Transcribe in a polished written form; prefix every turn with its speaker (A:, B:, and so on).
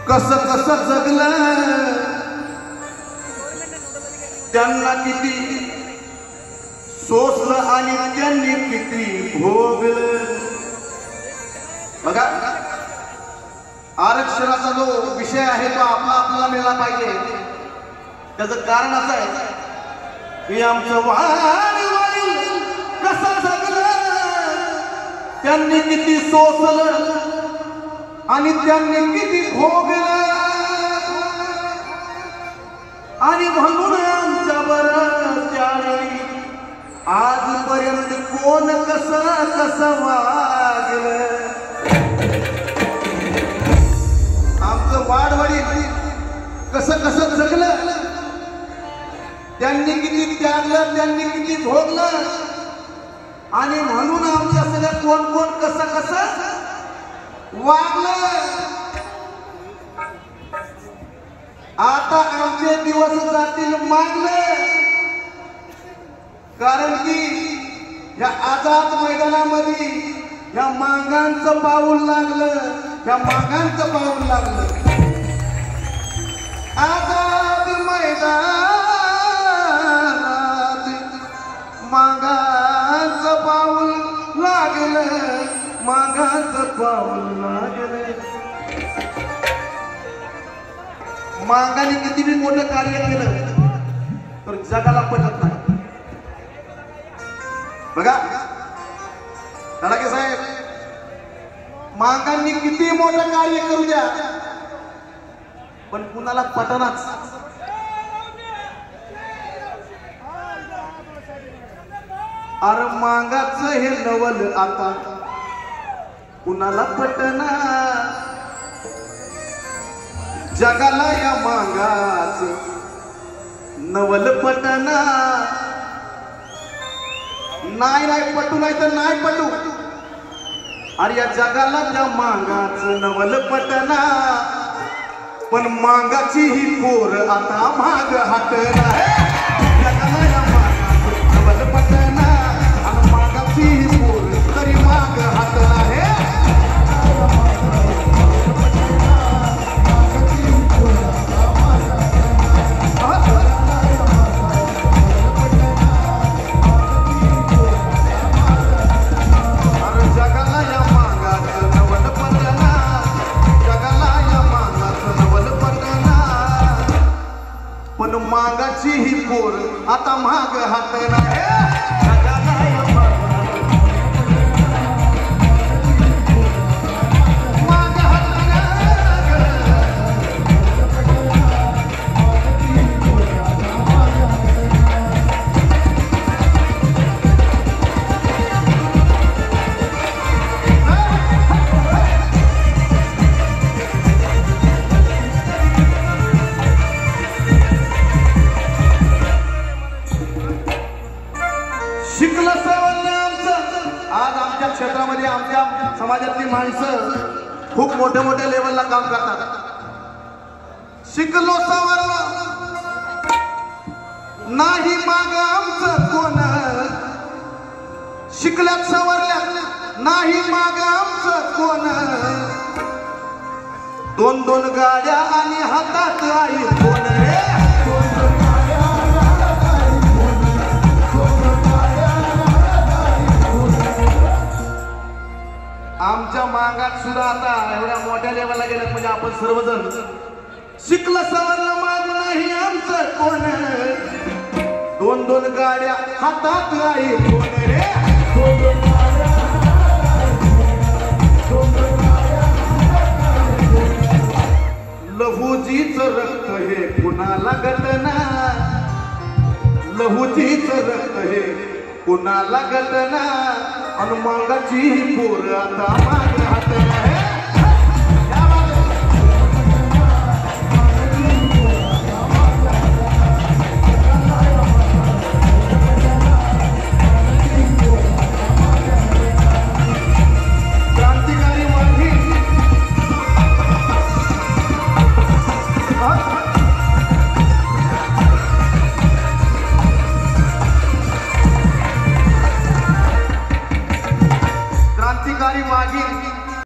A: कस कस जगलं त्यांना किती सोसलं आणि त्यांनी किती भोगलं। बघा आरक्षणाचा जो विषय आहे तो आपल्याला मिळाला पाहिजे। त्याचं कारण असं आहे की आमचं वाडवडील कसं जगलं त्यांनी किती सोसलं आणि त्यांनी किती भोगलं आणि म्हणून आमच्या बरं त्यावेळी आजपर्यंत कोण कसं कसं वागलं। आमचं वाडवडील कसं कसं जगलं त्यांनी किती त्यागलं त्यांनी किती भोगलं आणि म्हणून आमच्या सगळ्या कोण कोण कसं कसं वागलं। आता आमचे दिवस जातील मागले कारण की या आझाद मैदानामध्ये या मागांचं पाऊल लागलं या मागांचं पाऊल लागलं। आझाद मैदानात मागांचं पाऊल लागलं मागांचं पाऊल लागलं। मागाने किती बी मोठं कार्य केलं तर जगाला पटत नाही। बघा तडाखे साहेब मागांनी किती मोठं कार्य करू द्या पण कुणाला पटनाच। अरे मागाचं हे नवल आता कुणाला पटना जगाला या मागाच नवल पटना। नाही नाही पटू नाही तर नाही पटू अरे या जगाला त्या मागाच नवल पटना पण मागाची ही पोर आता माग हाटना। जगाला या मागाच नवल पटना आणि मागाची ही पोर तरी माग हाटना आहे। मागाची ही पोर आता माग हातना क्षेत्रामध्ये आमच्या समाजातली माणसं खूप मोठ्या मोठ्या लेवलला काम करतात। शिकलो सवरलो नाही माग आमचं कोण शिकल्यात सवरल्यात नाही माग आमचं कोण दोन दोन गाड्या आणि हातात आई कोण रे आमच्या मागात सुद्धा आता एवढ्या मोठ्या लेवलला गेलं म्हणजे आपण सर्वजण शिकलं सवरलं माग नाही आमचं कोण दोन दोन गाड्या हातात आई कोण रे लहूजीच रक्त हे कुणाला घटना लहूजीच रक्त हे कुणाला घटना आणि मागाची पोर आता माग हात